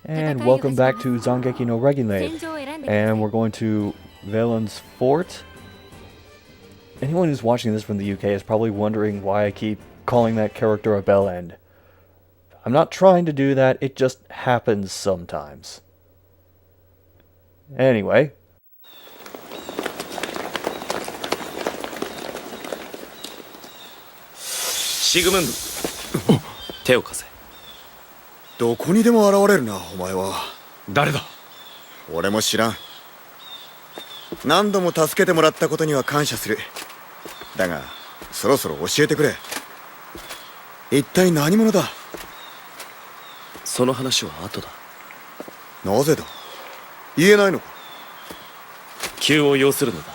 And welcome back to Zangeki no Reginleiv. And we're going to Valen's Fort. Anyone who's watching this from the UK is probably wondering why I keep calling that character a bell end. I'm not trying to do that, it just happens sometimes. Anyway. シグムンド手を貸せ。どこにでも現れるな、お前は。誰だ？俺も知らん。何度も助けてもらったことには感謝する。だが、そろそろ教えてくれ。一体何者だ？その話は後だ。なぜだ？言えないのか？急を要するのだ。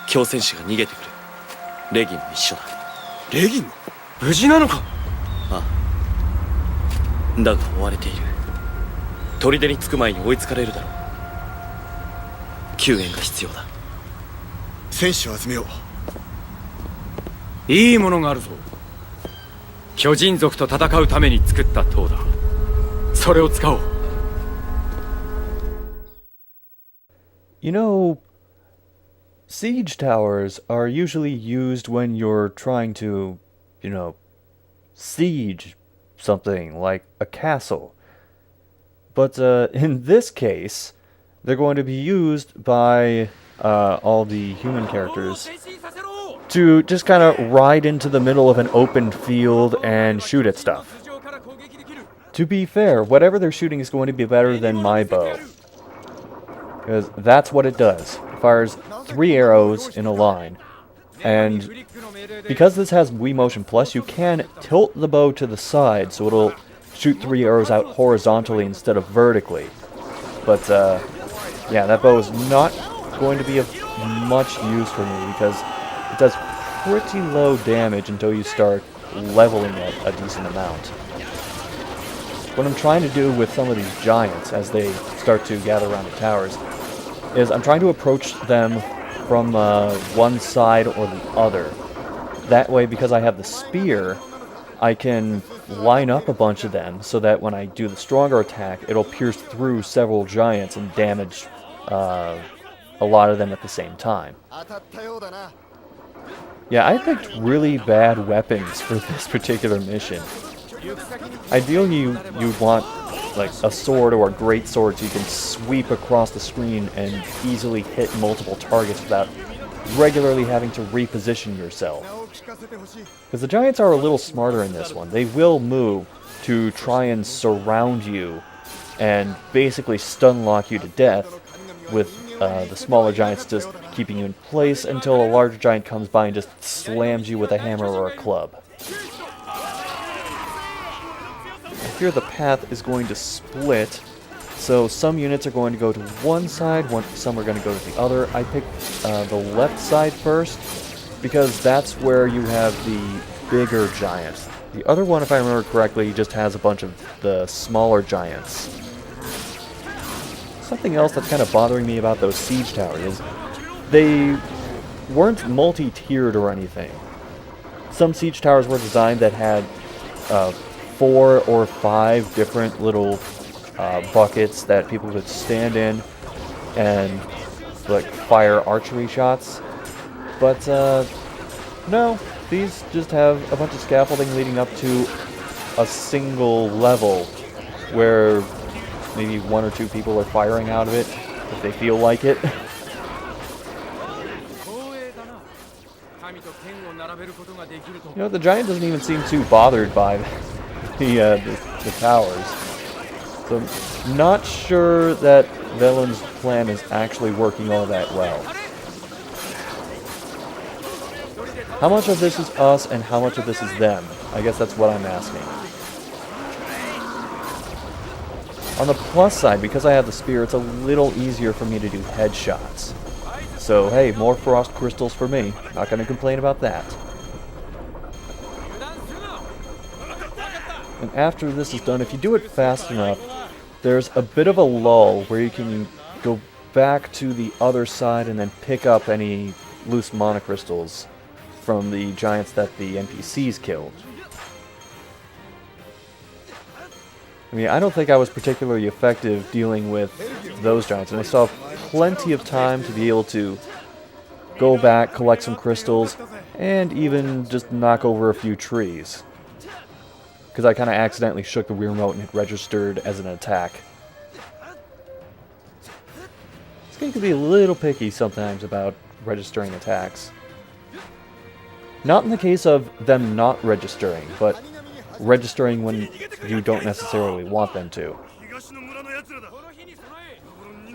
強戦士が逃げてくる。レギンも一緒だ。レギンも？無事なのか？ああ。だが追われている。砦に着く前に追いつかれるだろう。救援が必要だ。戦士を集めよう。いいものがあるぞ。巨人族と戦うために作った塔だ。それを使おう。You know, siege towers are usually used when you're trying to, siege something like a castle. But in this case, they're going to be used by all the human characters to just kind of ride into the middle of an open field and shoot at stuff. To be fair, whatever they're shooting is going to be better than my bow. Because that's what it does. It fires 3 arrows in a line. And because this has Wii Motion Plus, you can tilt the bow to the side so it'll shoot 3 arrows out horizontally instead of vertically. But yeah, that bow is not going to be of much use for me because it does pretty low damage until you start leveling it a decent amount. What I'm trying to do with some of these giants as they start to gather around the towers is I'm trying to approach them from one side or the other. That way, because I have the spear, I can line up a bunch of them so that when I do the stronger attack, it'll pierce through several giants and damage a lot of them at the same time. Yeah, I picked really bad weapons for this particular mission. Ideally, you want like a sword or a great sword so you can sweep across the screen and easily hit multiple targets without regularly having to reposition yourself. Because the giants are a little smarter in this one. They will move to try and surround you and basically stun lock you to death, with the smaller giants just keeping you in place until a larger giant comes by and just slams you with a hammer or a club. Here the path is going to split, so some units are going to go to one side, some are going to go to the other. I picked the left side first, because that's where you have the bigger giants. The other one, if I remember correctly, just has a bunch of the smaller giants. Something else that's kind of bothering me about those siege towers is they weren't multi-tiered or anything. Some siege towers were designed that had 4 or 5 different little buckets that people could stand in and like fire archery shots. But no, these just have a bunch of scaffolding leading up to a single level where maybe 1 or 2 people are firing out of it if they feel like it. The giant doesn't even seem too bothered by the towers. So I'm not sure that Valen's plan is actually working all that well. How much of this is us and how much of this is them? I guess that's what I'm asking. On the plus side, because I have the spear, it's a little easier for me to do headshots. So hey, more frost crystals for me. Not gonna complain about that. And after this is done, if you do it fast enough, there's a bit of a lull where you can go back to the other side and then pick up any loose mana crystals from the giants that the NPCs killed. I mean, I don't think I was particularly effective dealing with those giants, and I still have plenty of time to be able to go back, collect some crystals, and even just knock over a few trees. Because I kind of accidentally shook the Wii remote and it registered as an attack. This game can be a little picky sometimes about registering attacks. Not in the case of them not registering, but registering when you don't necessarily want them to.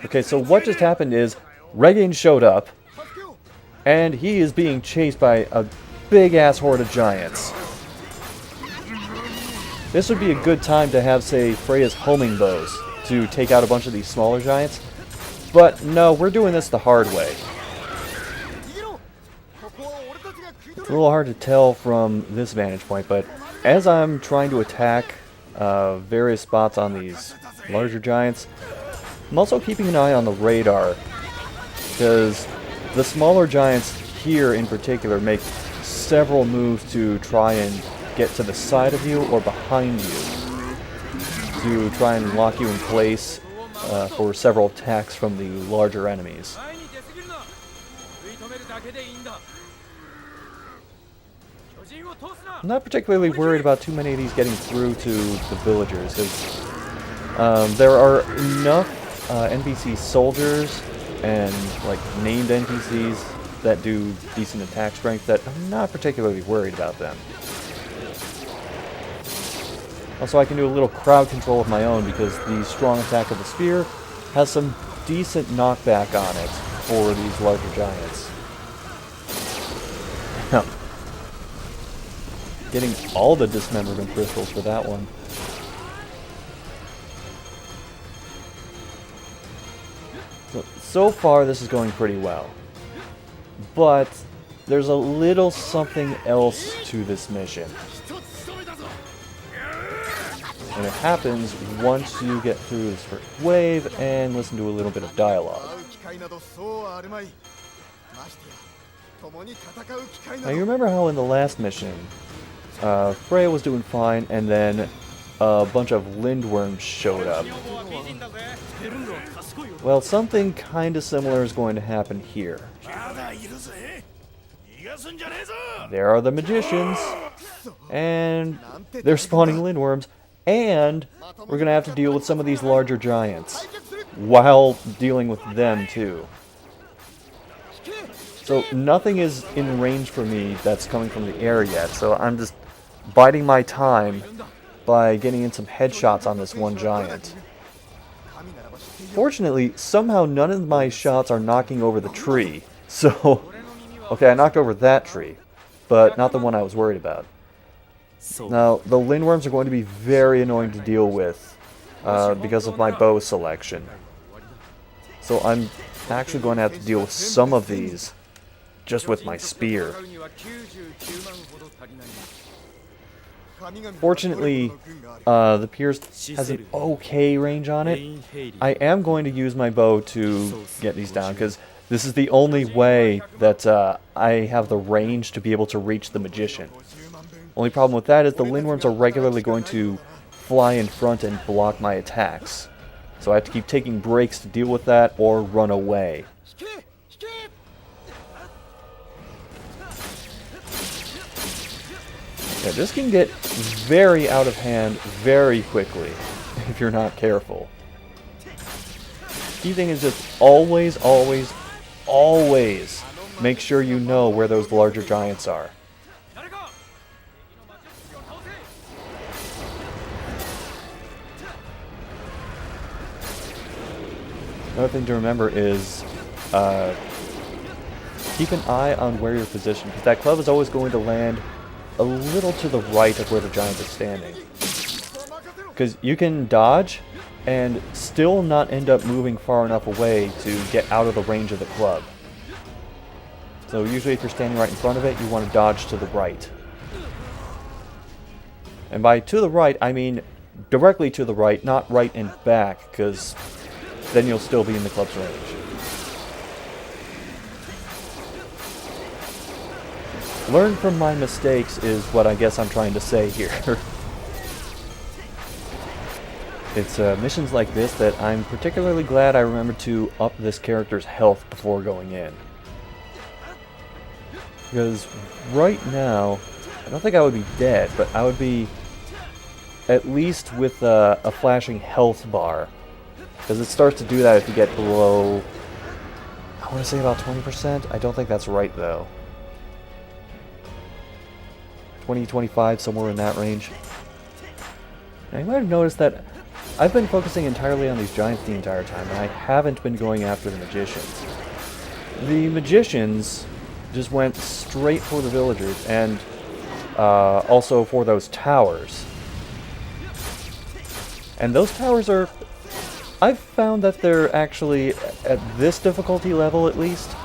Okay, so what just happened is Regan showed up, and he is being chased by a big-ass horde of giants. This would be a good time to have, say, Freya's homing bows to take out a bunch of these smaller giants. But no, we're doing this the hard way. It's a little hard to tell from this vantage point, but as I'm trying to attack various spots on these larger giants, I'm also keeping an eye on the radar, because the smaller giants here in particular make several moves to try and get to the side of you or behind you, to try and lock you in place for several attacks from the larger enemies. I'm not particularly worried about too many of these getting through to the villagers, because there are enough NPC soldiers and like named NPCs that do decent attack strength that I'm not particularly worried about them. Also, I can do a little crowd control of my own because the strong attack of the spear has some decent knockback on it for these larger giants. Getting all the dismemberment crystals for that one. So far this is going pretty well. But there's a little something else to this mission. And it happens once you get through this first wave and listen to a little bit of dialogue. Now you remember how in the last mission, Freya was doing fine and then a bunch of lindworms showed up. Well, something kind of similar is going to happen here. There are the magicians, and they're spawning lindworms, and we're going to have to deal with some of these larger giants while dealing with them too. So nothing is in range for me that's coming from the air yet, so I'm just biding my time by getting in some headshots on this one giant. Fortunately, somehow none of my shots are knocking over the tree, so... Okay, I knocked over that tree, but not the one I was worried about. Now, the lindworms are going to be very annoying to deal with because of my bow selection. So I'm actually going to have to deal with some of these just with my spear. Fortunately, the pierce has an okay range on it. I am going to use my bow to get these down, because this is the only way that I have the range to be able to reach the magician. Only problem with that is the lindworms are regularly going to fly in front and block my attacks. So I have to keep taking breaks to deal with that or run away. Yeah, this can get very out of hand very quickly if you're not careful. Key thing is just always make sure you know where those larger giants are. Another thing to remember is keep an eye on where you're positioned, because that club is always going to land a little to the right of where the giant is standing. Because you can dodge and still not end up moving far enough away to get out of the range of the club. So usually if you're standing right in front of it, you want to dodge to the right. And by to the right, I mean directly to the right, not right and back, because then you'll still be in the club's range. Learn from my mistakes is what I guess I'm trying to say here. It's missions like this that I'm particularly glad I remembered to up this character's health before going in. Because right now, I don't think I would be dead, but I would be at least with a flashing health bar. Because it starts to do that if you get below, I want to say about 20%. I don't think that's right though. 20, 25, somewhere in that range. Now you might have noticed that I've been focusing entirely on these giants the entire time, and I haven't been going after the magicians. The magicians just went straight for the villagers, and also for those towers. And those towers are... I've found that they're actually, at this difficulty level at least,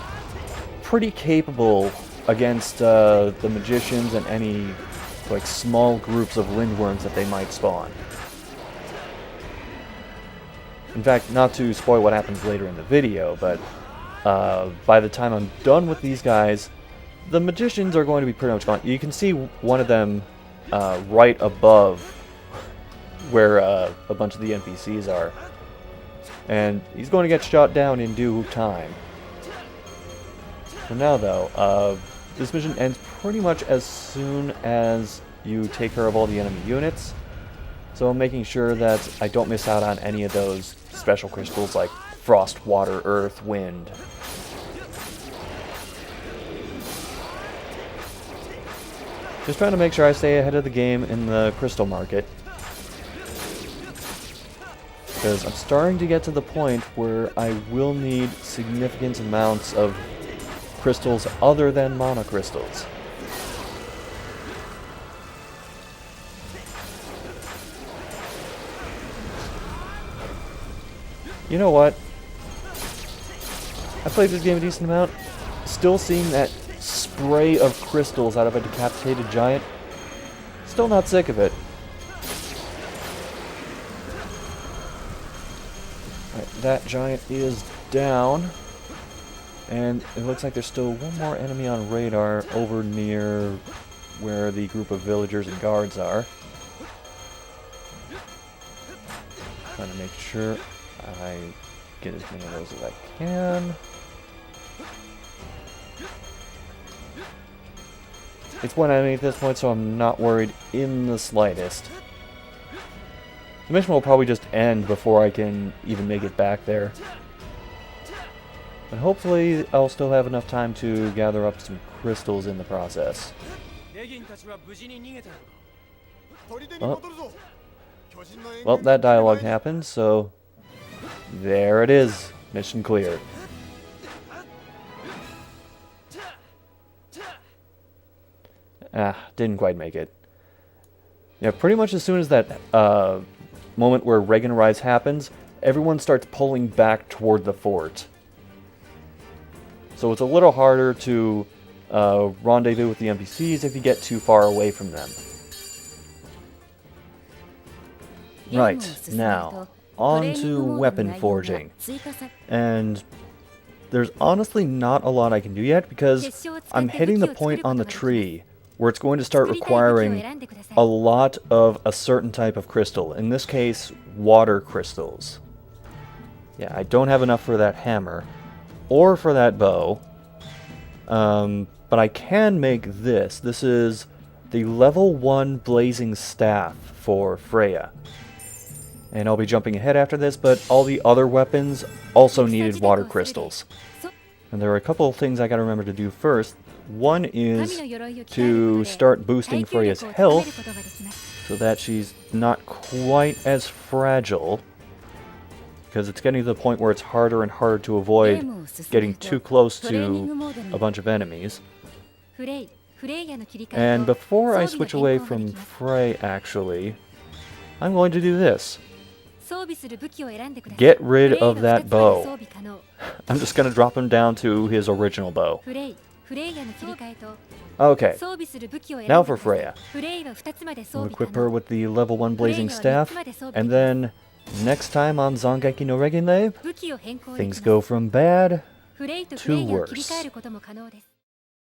pretty capable against the magicians and any like small groups of lindworms that they might spawn. In fact, not to spoil what happens later in the video, but by the time I'm done with these guys, the magicians are going to be pretty much gone. You can see one of them right above where a bunch of the NPCs are. And he's going to get shot down in due time. For now, though, this mission ends pretty much as soon as you take care of all the enemy units. So I'm making sure that I don't miss out on any of those special crystals like frost, water, earth, wind. Just trying to make sure I stay ahead of the game in the crystal market. Because I'm starting to get to the point where I will need significant amounts of crystals other than mana crystals. You know what? I played this game a decent amount. Still seeing that spray of crystals out of a decapitated giant. Still not sick of it. Right, that giant is down. And it looks like there's still one more enemy on radar over near where the group of villagers and guards are. Trying to make sure I get as many of those as I can. It's one enemy at this point, so I'm not worried in the slightest. The mission will probably just end before I can even make it back there. But hopefully I'll still have enough time to gather up some crystals in the process. Oh. Well, that dialogue happened, so there it is. Mission clear. Didn't quite make it. Yeah, pretty much as soon as that moment where Reginleiv happens, everyone starts pulling back toward the fort. So it's a little harder to rendezvous with the NPCs if you get too far away from them. Right, now, on to weapon forging. And there's honestly not a lot I can do yet because I'm hitting the point on the tree where it's going to start requiring a lot of a certain type of crystal. In this case, water crystals. Yeah, I don't have enough for that hammer or for that bow. But I can make this. This is the level 1 blazing staff for Freya. And I'll be jumping ahead after this, but all the other weapons also needed water crystals. And there are a couple of things I gotta remember to do first. One is to start boosting Freya's health so that she's not quite as fragile. Because it's getting to the point where it's harder and harder to avoid getting too close to a bunch of enemies. And before I switch away from Frey, actually, I'm going to do this. Get rid of that bow. I'm just going to drop him down to his original bow. Okay, now for Freya. We'll equip her with the level 1 blazing staff, and then next time on Zangeki no Reginleiv, things go from bad to worse.